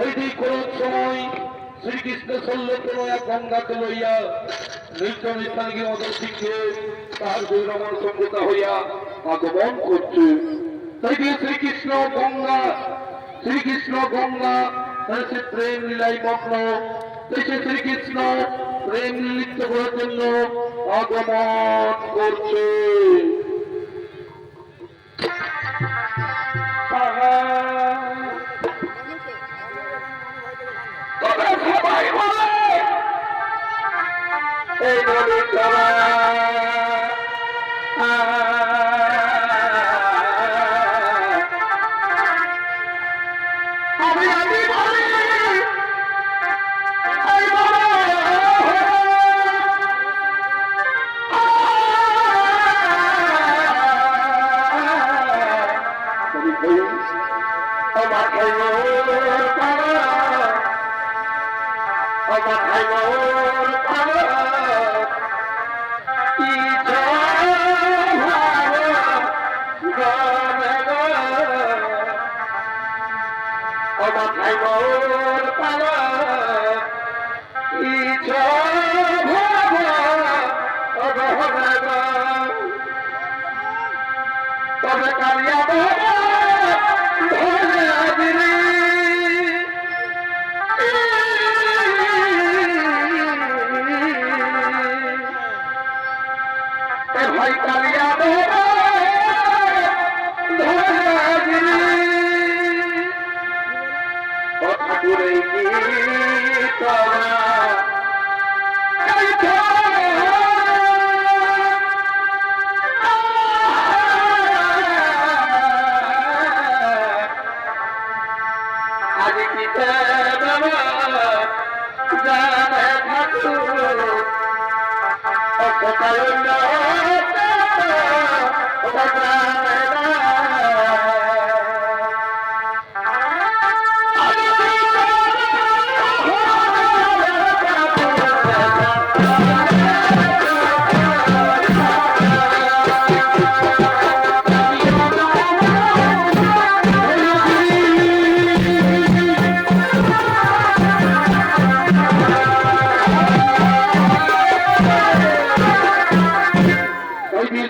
এইটি কোন সময় শ্রীকৃষ্ণ শল্যতনয়া গঙ্গাকে লইয়া নির্জন স্থানে গিয়ে মদন শিখে তাহার গৌরমন সম্ভূতা হইয়া আগমন করছে। তাই শ্রীকৃষ্ণ গঙ্গা সে প্রেম লীলায় মগ্ন। সে শ্রীকৃষ্ণ প্রেম নৃত্য করার জন্য আগমন করছে। সবাই বলে এই নদী তবে কালিয়া ভাই কালিয়া ঠাকুরে কি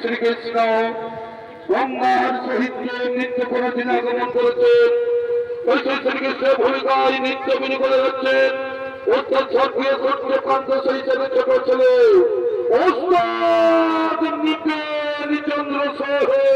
শ্রীকৃষ্ণ গঙ্গার সহিত নৃত্য করার দিন আগমন করেছেন। শ্রীকৃষ্ণের ভূমিকায় নৃত্য বিনি করে যাচ্ছেন উত্তর স্বর্গীয় সূর্যকান্ত হিসেবে ছোট ছেলে ওস্তাদ নিপেন চন্দ্র সোহে।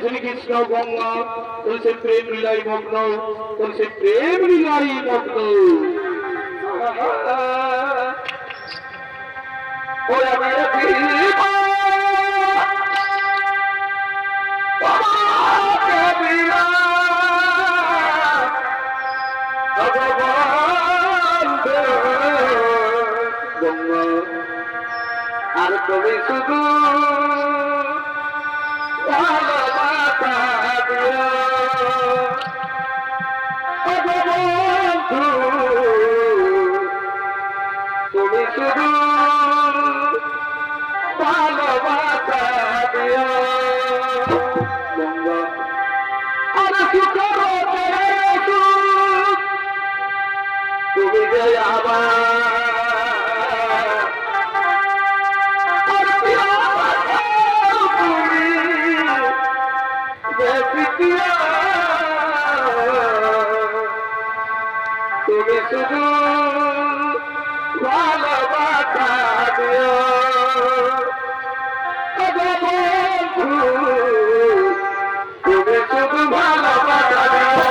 শ্রীকৃষ্ণ গঙ্গা করেছে প্রেম লীলাই মগ্ন, করেছে প্রেম লীলাই মগ্ন। ওরা আর তুমি শুধু ভালোবাসা দিও বন্ধু, তুমি শুধু ভালোবাসা দিও। আর তুমি যে আমার তুমি শুধু ভালোবাসা দিও বন্ধু, তুমি শুধু ভালোবাসা দিও।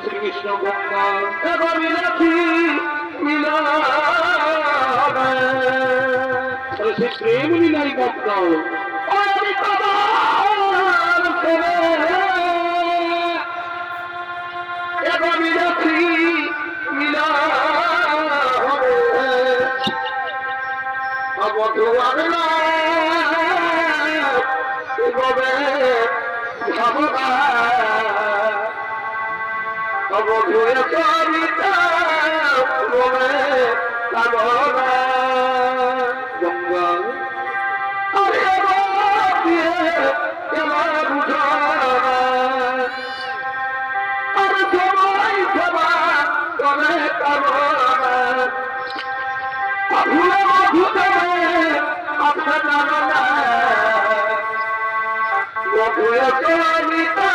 শ্রীকৃষ্ণ গঙ্গা এবার মিলাছি সে প্রেম লীলাই মগ্ন। এবার মিলাছি মিলা বধু আনলা ভাবনা বধুয়ে কবিতা বলে কামনা গঙ্গা আরে দিয়ে এবার বুঝানা আর সবাই সবার করে কামনা ভুলে মধুতে আপনার জানা বধুয়ে কবিতা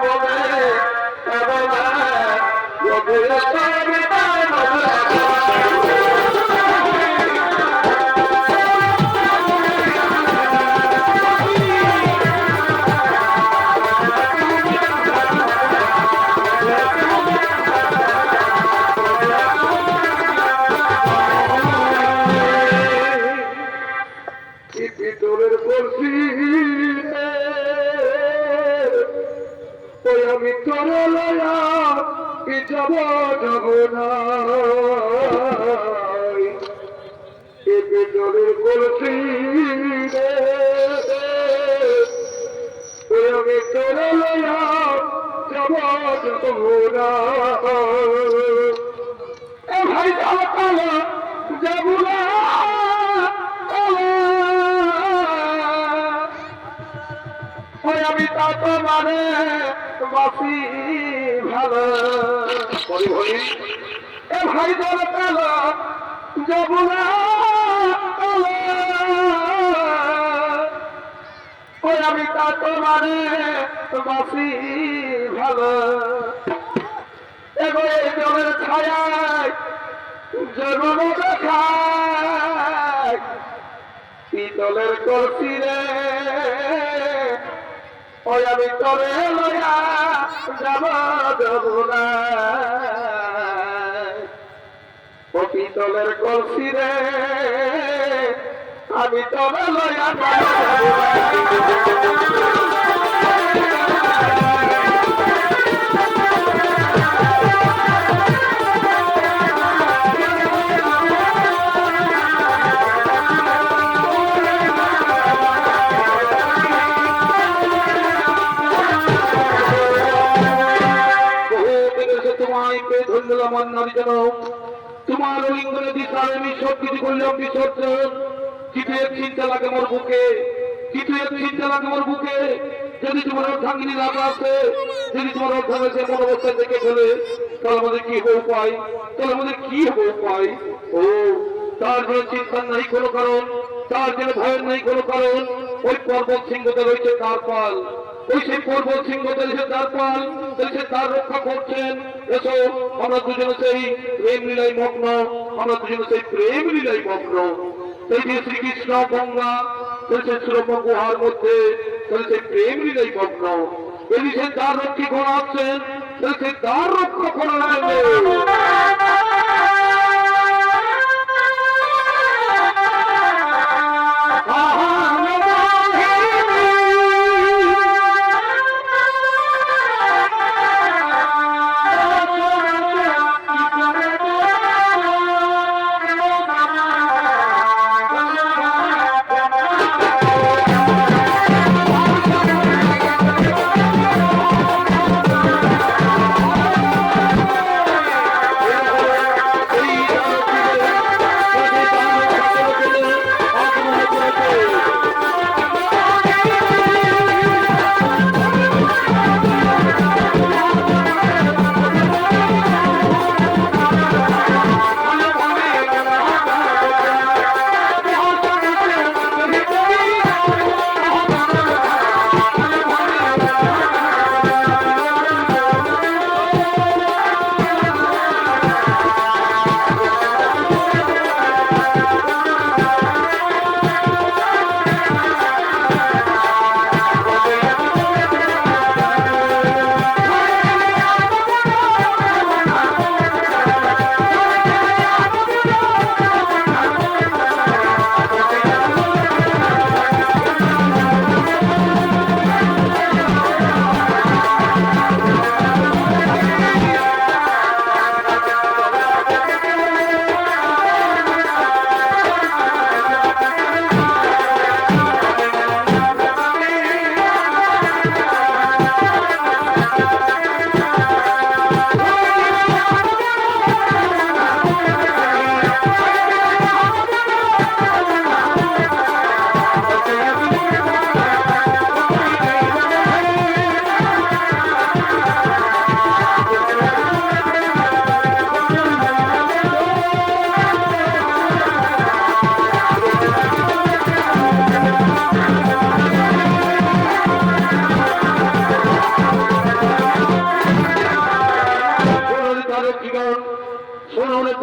বলে ভিতরের বলছি আমি তোর লয়া যাব যাব না ভিতরের বলছি আমি তোর লয়া যাব যাব না ভাই কালো যাব না আমি তা তো মানে বাসি ভালো বলি এ ভাই দল কালো যাব না আমি তা তো মানে বাসি ভালো এগো এই জলের ছায়ায় জন্ম দেখায় পিতলের কলসি রে ওই আমি তবে লয়া যাব যাব না ও পিতলের কলসি রে আমি তবে লয়া যাব তোমার লিঙ্গনে দিশার আমি সব কিছু করলাম বিসর্জন। কিছু এক চিন্তা লাগে মোর বুকে, কিছু এক চিন্তা লাগে মোর বুকে, যদি তোমার অর্ধাঙ্গিনী রাজা আছে, যদি তোমার অর্ধাঙ্গে কোন অবস্থায় দেখে ফেলে, তাহলে আমাদের কি হবে উপায়? তাহলে আমাদের কি হবে উপায়? ও তার জন্য চিন্তার নাই কোনো কারণ, তার জন্য ভয়ের নাই কোনো কারণ। ওই পর্বত সিংহতে রয়েছে তার পাল, ওই সেই পর্বত সিংহতে রয়েছে তার পাল, সে তার রক্ষা করছেন। এসো আমরা দুজনে সেই প্রেম লীলায় মগ্ন, আমরা দুজনে সেই প্রেম লীলায় মগ্ন। সেই যে শ্রীকৃষ্ণ গঙ্গা চলছে সুরম্য গুহার মধ্যে, চলছে প্রেম লীলায় মগ্ন। যদি সে তার রক্ষী করা আছেন, সে তার রক্ষা করার জন্য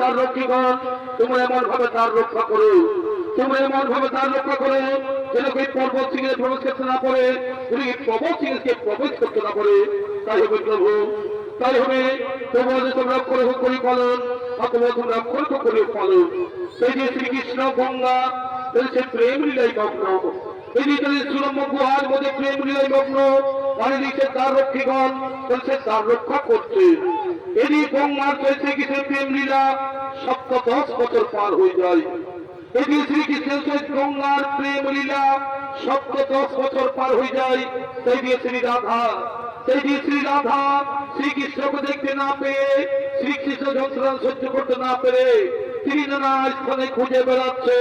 তার রক্ষীগণ, তোমরা এমন ভাবে তার রক্ষা করো, তোমরা এমন ভাবে তার রক্ষা করো যেন ওই পর্বত সিংহে প্রবেশ করতে না পারে, উনি পর্বত সিংহকে প্রবেশ করতে না পারে। তাই হবে প্রভু, তাই হবে তোমরা যে তোমরা করি পালন, অথবা তোমরা করি পালন। এই যে শ্রীকৃষ্ণ গঙ্গা সে প্রেম লীলাই মগ্ন, এদিকে সুরম্য গুহার মধ্যে প্রেম লীলাই মগ্ন, আর এদিকে তার রক্ষীগণ সে তার রক্ষা করছে। এদিকে গঙ্গার চলছে কিছু প্রেম লীলা 710 বছর পার হয়ে যায়। এদিকে শ্রীকৃষ্ণের গঙ্গার প্রেম লীলা 710 বছর পার হয়ে যায়। সেই দিয়ে শ্রী রাধা শ্রীকৃষ্ণকে দেখতে না পেয়ে, শ্রীকৃষ্ণ যন্ত্রণা সহ্য করতে না পেরে তিনি নানা স্থানে খুঁজে বেড়াচ্ছে।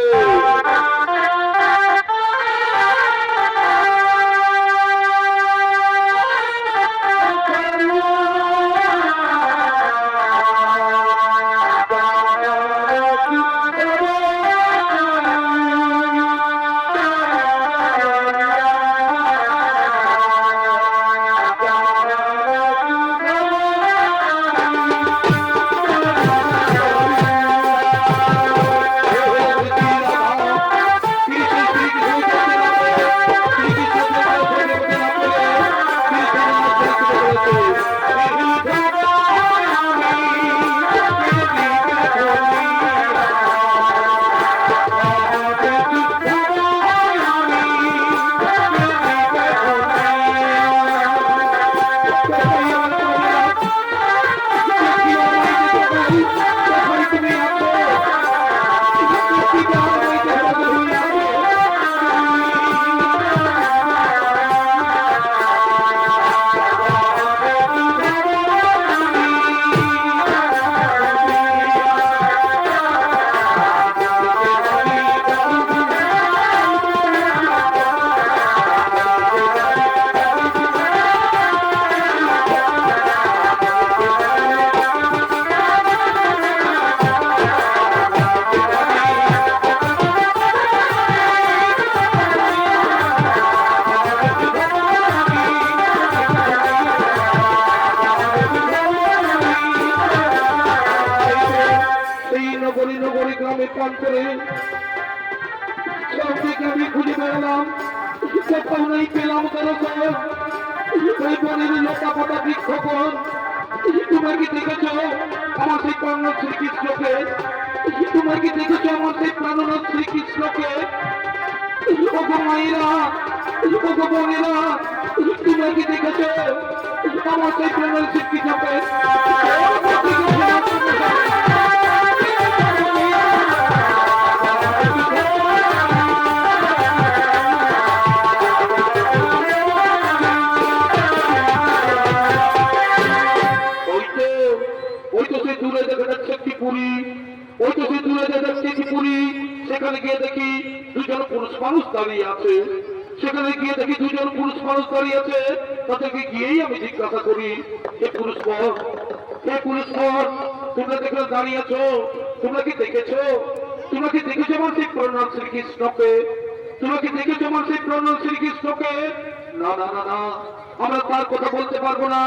নগরী গ্রামে প্রান্তরে সবদিকে আমি খুঁজে বেড়ালাম, কোথাও নেই পেলাম দরকার। ওই বনের লতা পাতা বৃক্ষগণ, তোমরা কি দেখেছ আমার সেই প্রাণনাথ শ্রীকৃষ্ণকে? তোমরা কি দেখেছ আমার সেই প্রাণনাথ শ্রীকৃষ্ণকে? ওগো মায়েরা, ওগো বোনেরা, তোমরা কি দেখেছ আমার সেই প্রাণনাথ শ্রীকৃষ্ণকে? সেখানে গিয়ে দেখি দুজন পুরুষ মানুষ দাঁড়িয়ে আছে। সেখানে গিয়ে দেখি দুজন পুরুষ মানুষ দাঁড়িয়ে আছে। তাদেরকে গিয়েই আমি জিজ্ঞাসা করি, হে পুরুষ পর, হে পুরুষ পর, তোমরা যেখানে দাঁড়িয়ে আছো, তোমরা কি দেখেছো? তোমরা কি দেখেছো আমার সেই প্রাণনাথ শ্রীকৃষ্ণকে? তোমরা কি দেখেছো আমার সেই প্রাণনাথ শ্রীকৃষ্ণকে? না না না না, আমরা তার কথা বলতে পারবো না,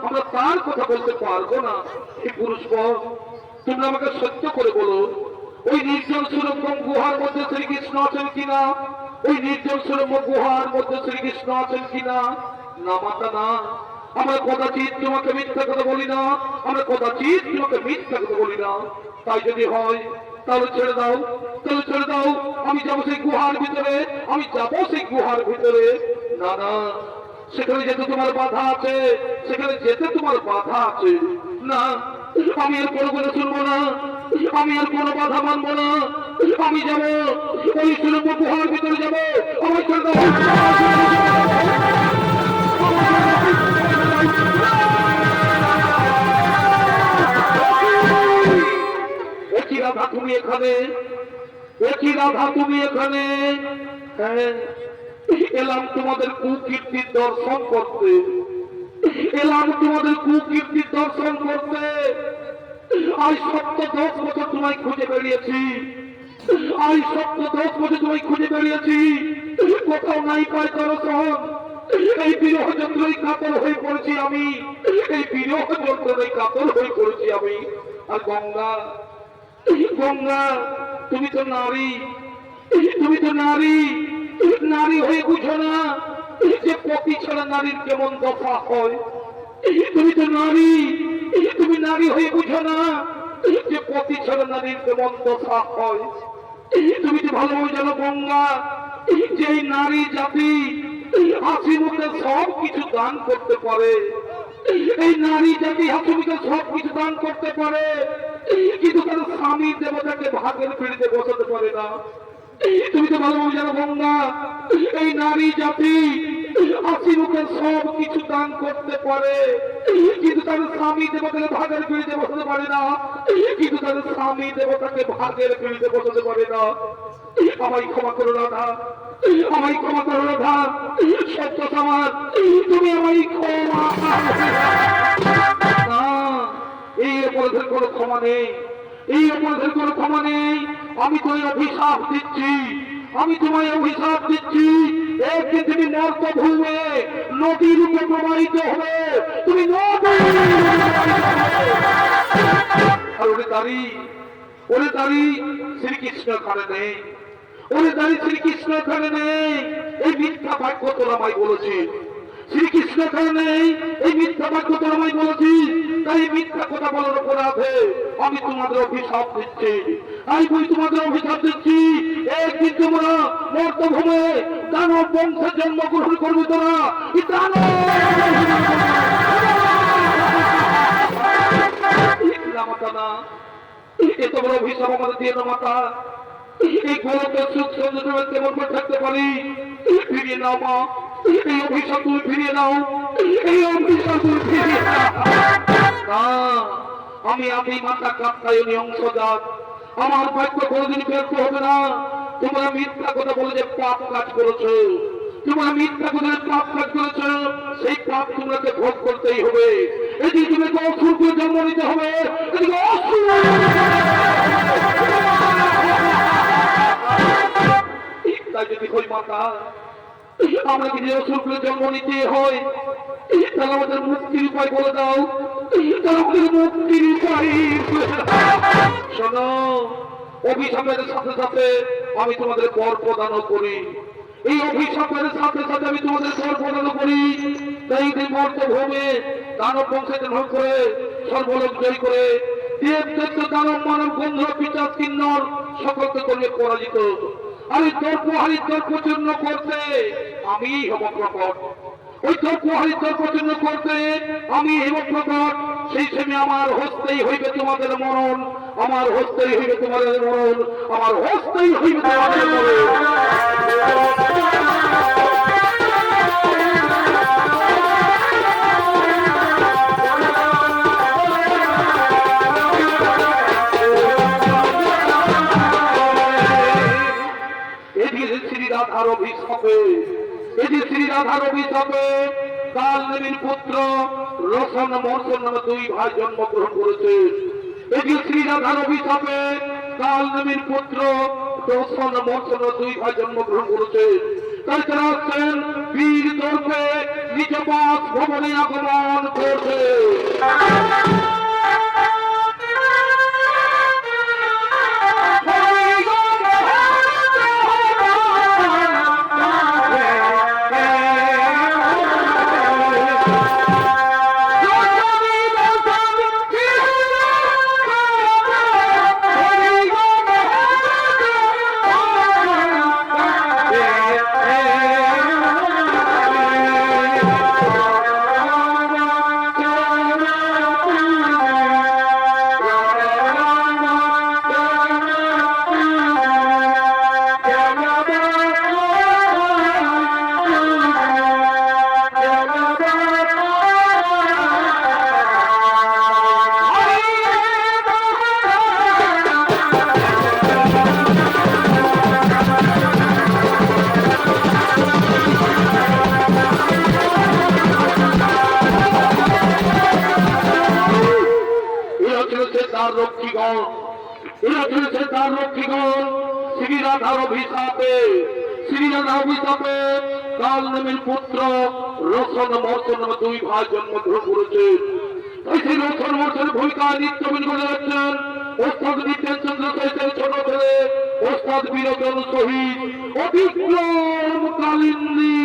আমরা তার কথা বলতে পারবো না। হে পুরুষ পর, তোমরা আমাকে সত্য করে বলো, ওই নির্জন সুরঙ্গম গুহার মধ্যে শ্রীকৃষ্ণ আছেন কিনা? ওই নির্জন সুরঙ্গ গুহার মধ্যে শ্রীকৃষ্ণ আছেন কিনা? না মাতা না, আমরা কদাচিৎ তোমাকে মিথ্যা কথা বলি না, আমরা কদাচিৎ তোমাকে মিথ্যা কথা বলি না। তাই যদি হয় তাহলে ছেড়ে দাও, তাহলে ছেড়ে দাও, আমি যাবো সেই গুহার ভিতরে, আমি যাবো সেই গুহার ভিতরে। না না, সেখানে যেতে তোমার বাধা আছে, সেখানে যেতে তোমার বাধা আছে। না, আমি আর কোনো কথা শুনবো না, আমি আর কোনো বাধা মানবো না, আমি যাবো ওই সুরঙ্গ গুহার ভিতরে যাবো। আমার ছেড়ে দাও। একই রাধা তুমি এখানে, একই রাধা তুমি এখানে? হ্যাঁ, এলাম তোমাদের কুকীর্তির দর্শন করতে, এলাম তোমাদের কুকীর্তির দর্শন করতে। আজ 10 বছর তোমায় খুঁজে বেরিয়েছি, আজ 10 বছর তোমায় খুঁজে বেরিয়েছি, কোথাও নাই পাই দর্শন। এই বিরহ যন্ত্রই কাতর হয়ে পড়েছি আমি, এই বিরহ যন্ত্রই কাতর হয়ে পড়েছি আমি। আর গঙ্গা, গঙ্গা, তুমি তো নারী, তুমি তো নারী, নারী হয়ে বুঝো না যে পতি ছাড়া নারীর কেমন দশা হয়? তুমি তো নারী, তুমি নারী হয়ে বুঝো না যে পতি ছাড়া নারীর কেমন দশা হয়? তুমি তো ভালোভাবে জানো গঙ্গা, যে এই নারী জাতি হাসি মুখে সব কিছু দান করতে পারে, এই নারী জাতি হাসি মুখে সব কিছু দান করতে পারে, কিন্তু তার স্বামী দেবতাকে ভাগের পিড়িতে বসাতে পারে না। তুমি তো ভালোভাবে জানো গঙ্গা, এই নারী জাতি হাসি মুখে সব কিছু দান করতে পারে, কিন্তু তার স্বামী দেবতাকে ভাগের পিড়িতে বসাতে পারে না, কিন্তু তার স্বামী দেবতাকে ভাগের পিড়িতে বসাতে পারে না। আমায় ক্ষমা করো রাধা, আমায় ক্ষমা করো রাধা, সত্য সমাজ, তুমি আমায় ক্ষমা। না, এই অপরাধের কোনো ক্ষমা নেই, এই অপরাধের কোনো ক্ষমা নেই। আমি তোমায় অভিশাপ দিচ্ছি, আমি তোমায় অভিশাপ দিচ্ছি, একদিন তুমি মর্তভূমে নদীর রূপে প্রবাহিত হবে, তুমি নদী। আর ওরে দাঁড়ি, ওরে দাঁড়ি, শ্রীকৃষ্ণ এখানে নেই, ওরে দাঁড়ি, শ্রীকৃষ্ণ এখানে নেই। এই মিথ্যা বাক্য তোরা আমায় বলেছি, শ্রীকৃষ্ণ এখানে নেই, এই মিথ্যা বাক্য তোরা আমায় বলেছি। তাই মিথ্যা কথা বলার অপরাধে আমি তোমাদের অভিশাপ দিচ্ছি, আমি তোমাদের অভিশাপ দিচ্ছি। একদিন তোমরা মর্তভূমে দানব বংশে জন্মগ্রহণ করবে, তোরা মাতা, এত বড় অভিশাপ আমাদের দিয়ে না মাতা। এই গোলকের সুখ সৌন্দর্য কেমন করে থাকতে পারি? ফিরিয়ে নাও মা, এই অভিশাপ তুমি ফিরিয়ে নাও, এই অভিশাপ তুমি ফিরিয়ে নাও। না, আমি আমি মাতা কাত্যায়নী অংশজাত, আমার বাক্য কোনোদিন ব্যর্থ হবে না। তোমরা মিথ্যা কথা বলে যে পাপ কাজ করেছো, তোমরা মিথ্যা কথা পাপ কাজ করেছো, সেই পাপ তোমাকে ভোগ করতেই হবে। এদিকে তোমাকে অসুরকে জন্ম নিতে হবে, এদিকে অসুর। তাই যদি হই মাতা, আমরা যদি অসুরকে জন্ম নিতে হয়, তাহলে আমাদের মুক্তির উপায় বলে দাও, তাহলে আমাদের মুক্তির উপায়। শোনো, অভিশাপের সাথে সাথে আমি তোমাদের বর প্রদানও করি। এই অভিশাপের সাথে সাথে আমি তোমাদের বর প্রদানও করি। তাই এই মর্তভূমে দানব বংশকে ধ্বংস করে সর্বলোক জয় করে দেব দৈত্য দানব মানব গন্ধ পিচাচ কিন্নর সকলকে করবে পরাজিত। আমি তর্কহারি তর্কচূর্ণ করতে আমি হব প্রকট। ওই তর্কহারি তর্কচূর্ণ করতে আমি হব প্রকট। সেই সময় আমার হস্তেই হইবে তোমাদের মরণ, আমার হস্তেই হইবে তোমাদের মরণ, আমার হস্তেই হইবে তোমাদের মরণ। শ্রীরাধার অভিশাপে শ্রীরাধার অভিশাপে কাল নেমির পুত্র রোশন মর্শন নামে দুই ভাই জন্মগ্রহণ করেছে। এটি শ্রীরাধার অভিশাপে কাল নেমির পুত্র রোশন মর্শন দুই ভাই জন্মগ্রহণ করেছে। তাই তারা আসছেন বীর দর্পে নিজ বাস ভবনে আগমন করছে। শ্রীরাধার অভিশাপে কাল নেমির পুত্র রোশন মর্শন নামে দুই ভাই জন্মগ্রহণ করেছে। তাই সেই রোশন মর্শনের ভূমিকায় নিত্যবিন করে যাচ্ছেন ওস্তাদ নিত্যেন চন্দ্র সাহিত্যের ছোট ছেলে ওস্তাদ বিনোদন শহীদ অভিক্রম কালিন্দী।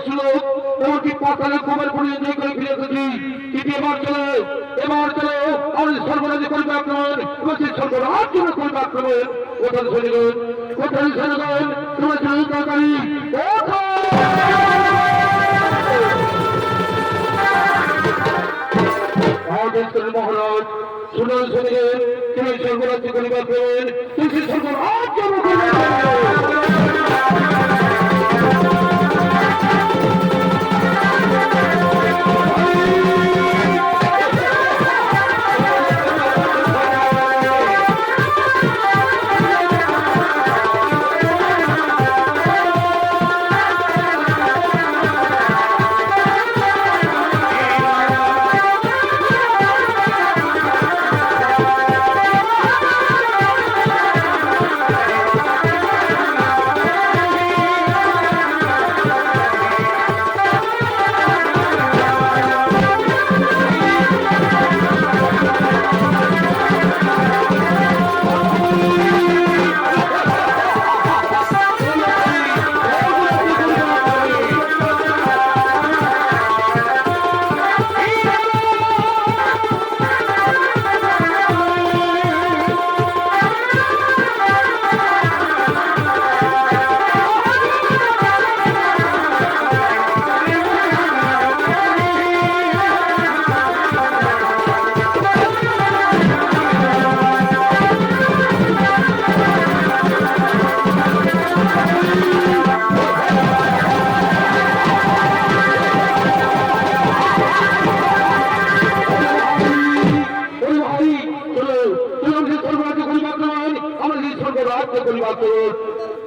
ছিল, এমনকি পাতালে কুমার পড়িয়ে জয় করে ফিরে এসেছি। কিন্তু এবার চলো আমাদের সর্বরাজ্য করবে আক্রমণ, এবং সেই সর্বরাজ্য করবে আক্রমণ। কোথায় সৈনিকগণ, কোথায় সৈনিকগণ, তোমরা চলো তাড়াতাড়ি, মহারাজ শুনুন সৈনিকগণ, তুমি সর্বরাজ্য করিবার করবেন, তুমি সর্বরাজ্য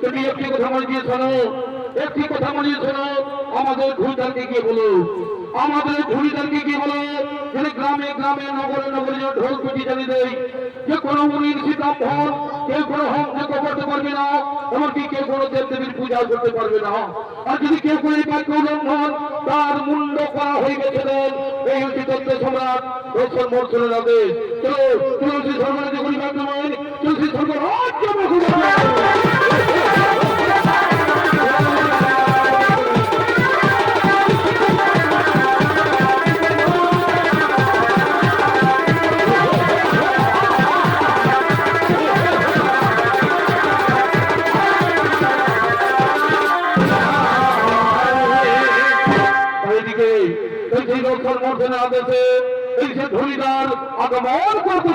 তুমি একটি কথা মনে দিয়ে শোনো, একটি কথা মনে দিয়ে শোনো, আমাদের ঘুরিদারকে গিয়ে বলো, আমাদের ঘুরিদারকে গিয়ে বলো, যে গ্রামে গ্রামে নগরে নগরে ঢোল পিটি জানিয়ে দেয় যে কোনো মুনির সীতাম হন, কেউ কোনো হোম যজ্ঞ করতে পারবে না, এমনকি কেউ কোনো দেব দেবীর পূজা করতে পারবে না। আর যদি কেউ কোনো বাক্য উল্লঙ্ঘন, তার মুন্ড করা হয়ে গেছে দেন। এই হচ্ছে তত্ত্ব সম্রাট রসল মর্ষণের আদেশ। চলো তুলসী সর্বরাজ্য করিবার নয়, তুলসী সর্বরাজ্য আদেশে এই যে ধরিদার আগমন করতে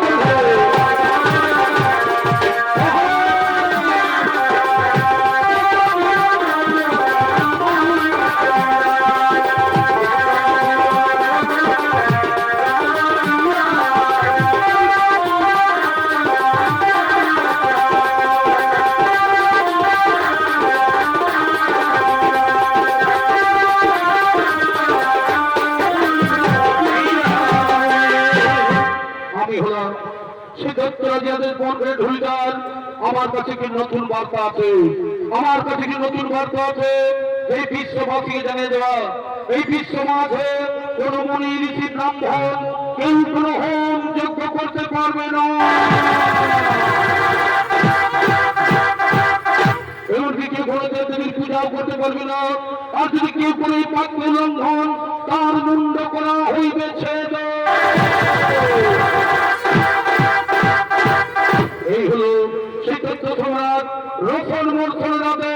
আমার কাছে কি নতুন বার্তা আছে, আমার কাছে কি নতুন বার্তা আছে। এই বিশ্ববাসীকে জানিয়ে দেওয়া, এই বিশ্ব মাঝে কোন মুনি ঋষির নাম ধন কেউ কোন হোম যজ্ঞ করতে পারবে না, এমনকি কেউ কোনো দেবদেবীর পূজাও করতে পারবে না। আর যদি কেউ কোনো বাক্য উল্লঙ্ঘন, তার মুন্ড করা হইবেছে। এই হলো সেই তথ্য সম্রাট রসল মর্ষণের আদেশ।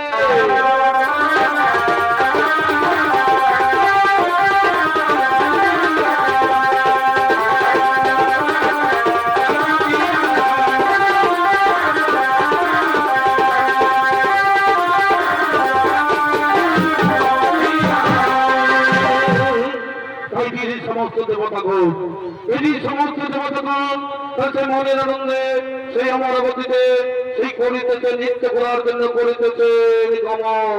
সমস্ত দেবতাগণ, এটি সমস্ত দেবতাগণ তাতে মনের আনন্দে সেই অমরাবতীতে সেই করিতেছে নৃত্য করার জন্য করিতেছে গমন।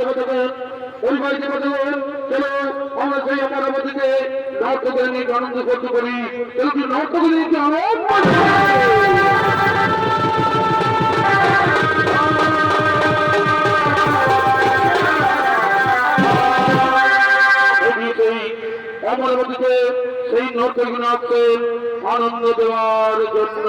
দেবতাগণ ওই ভাই দেবতাগণ চলো আমরা সেই আমার আমাদেরকে নর্তকে নিয়ে আনন্দ করতে পারি চলো কি নর্তকে নিয়ে আমার মধ্যে সেই নর্তকীগুলো আসছে আনন্দ দেওয়ার জন্য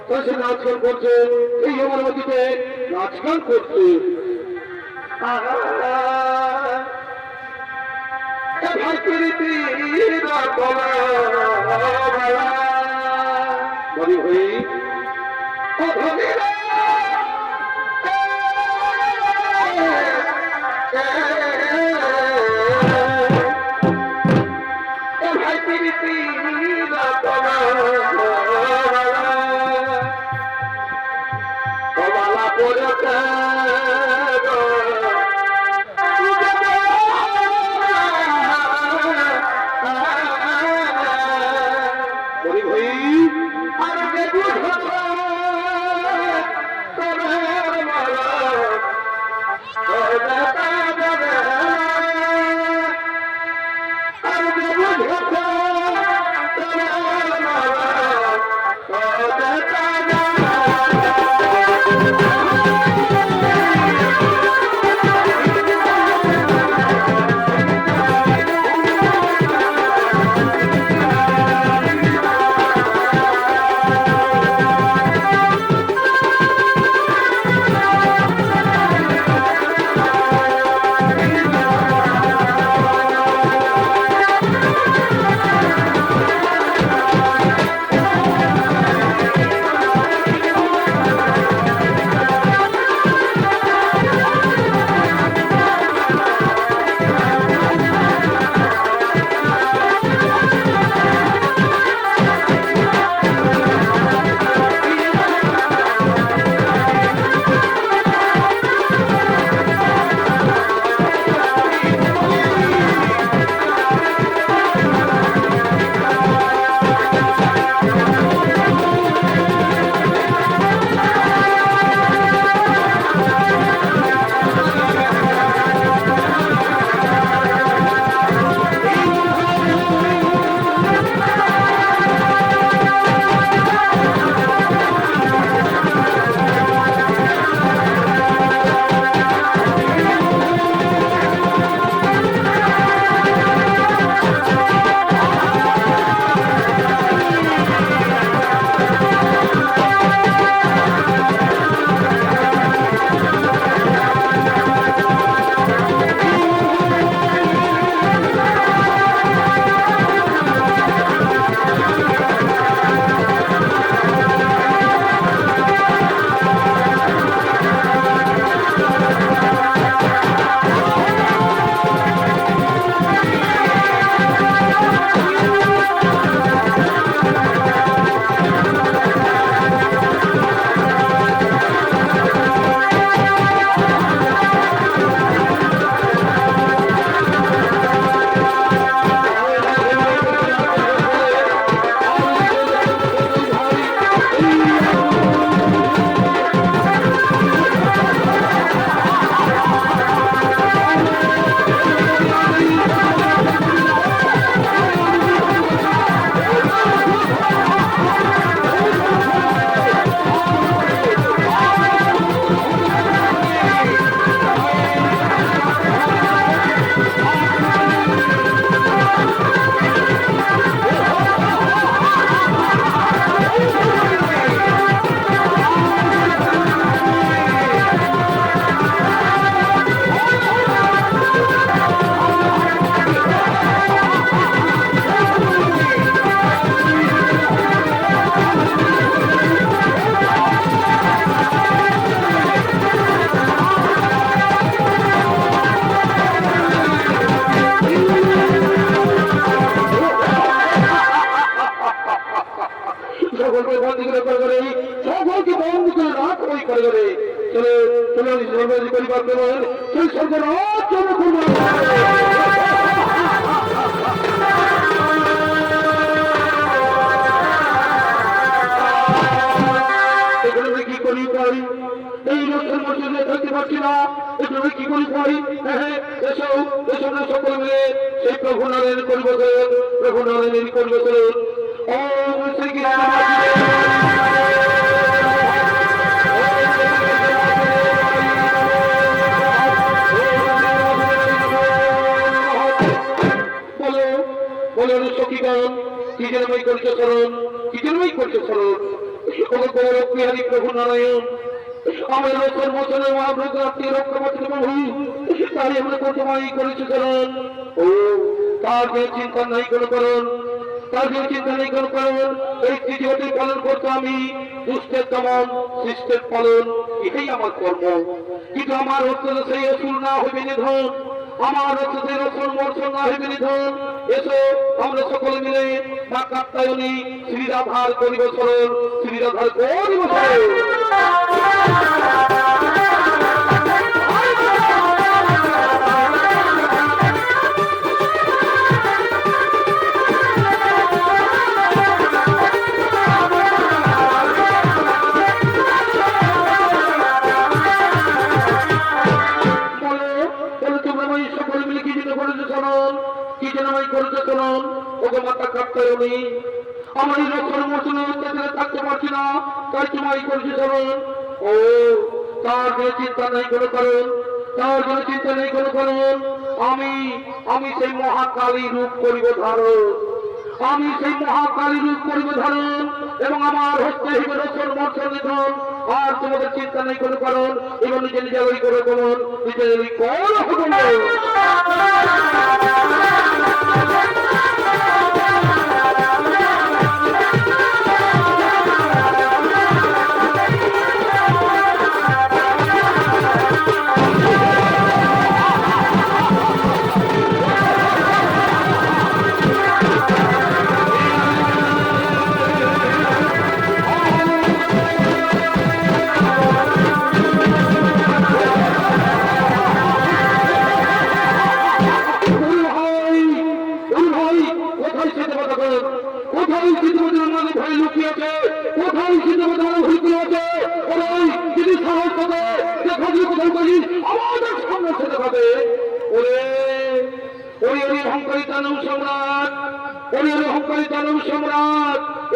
তা সে নাচ গান করছে, এই আমার মধ্যে নাচ গান করছে। ভাই প্রীতি বলি হই ভাই প্রীতি কমালা পড়েছে বলি হই আর সকলকে বন্দি করে করে সকলকে বন্দি করে রাখ ওই করে করে চলে চলে সর্বাধিক পরিবার দেবেন সেই সরকার এখানে কি করি পারি এই লোকের মধ্যে থাকতে পারছি না এখানে কি করি পারি এসব এসব সকল মিলে সেই প্রভু নারায়ণ করবে প্রভু নারায়ণের করবে ওম শ্রী বলে সখীগণ কি জন্যই করছে স্মরণ কি জন্যই করছে স্মরণ ওকে গৌরব বিহারী প্রভু নারায়ণ আমার লোকের মতনে মহাপ্রভু আত্মীয় রক্ষা পাচ্ছিল প্রভু তাই আমরা তোমায় করেছি কারণ ও তার যে চিন্তা নাই কোনো কারণ তার যে চিন্তা নেই কোনো কারণ এই তৃতীয়টি পালন করতে আমি দুষ্টের দমন শিষ্টের পালন এটাই আমার কর্ম কিন্তু আমার হচ্ছে সেই অসুর না হইবে নিধন আমার হচ্ছে সেই রসুন মর্ষণ না হইবে নিধন এসো আমরা সকলে মিলে মা কাত্তায়নী শ্রীরাধার করিব স্মরণ শ্রীরাধার করিব স্মরণ আমার এই লক্ষণ মোচনে অত্যাচারে থাকতে পারছি না তাই তোমায় করেছি স্মরণ ও তার যে চিন্তা নেই কোনো কারণ তার যে চিন্তা নেই কোনো কারণ আমি সেই মহাকালী রূপ করিব ধারণ আমি সেই মহাকালী রূপ করিব ধারণ এবং আমার হস্তে হিবে রসন মর্ষণ নিধন আর তোমাদের চিন্তা নেই কোনো কারণ এবং নিজে নিজেরই করে গমন নিজেরই কর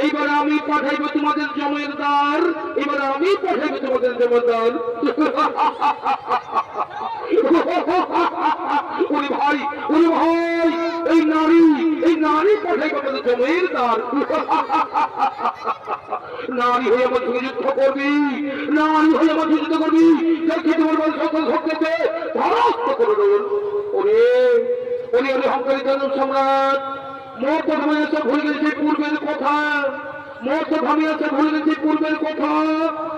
এইবার আমি পাঠাইব তোমাদের জমের দ্বার এবার আমি পাঠাইব তোমাদের জমের দ্বার ভাই এই নারী পাঠাইব তোমাদের জমের দ্বার নারী হয়ে আমার সঙ্গে যুদ্ধ করবি নারী হয়ে আমার যুদ্ধ করবি দেখি তোমার সকল শক্তিতে ধ্বস্ত করে দেবেন ওরে অহংকারী দানব সম্রাট মোট তো ভামিয়াছে ভুলে গেছে পূর্বের কথা মোট তো ভামিয়াছে ভুলে গেছে পূর্বের কথা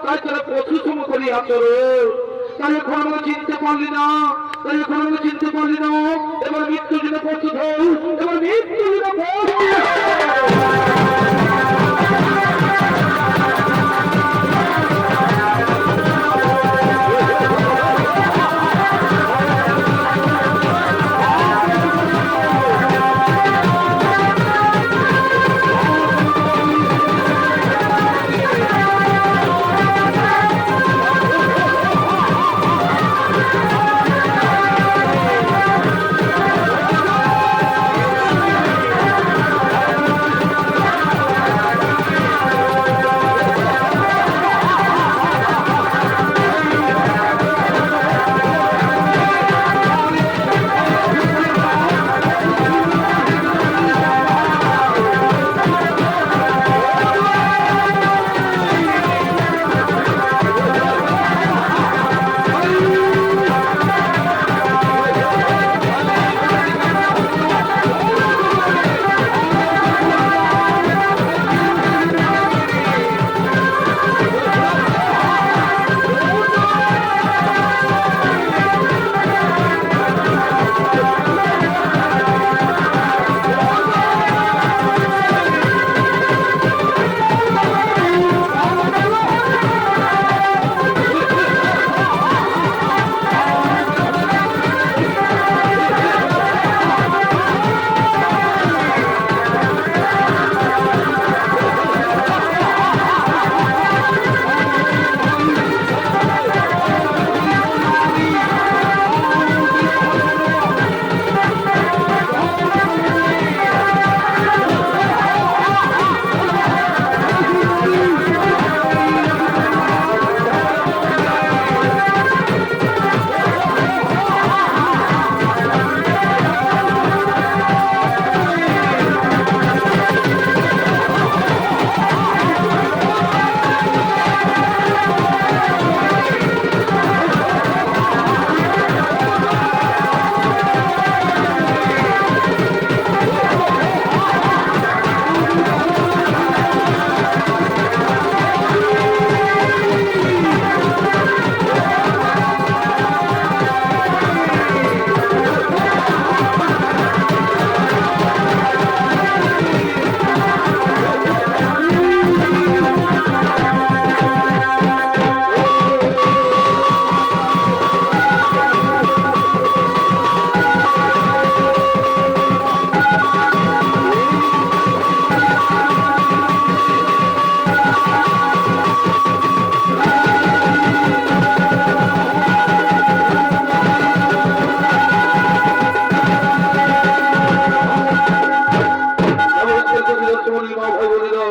তাই তারা পশু সম করি আচরণ তাই এখন আমাকে চিনতে পারলি না এবার মৃত্যু দিনে প্রস্তুত হও এবার মৃত্যু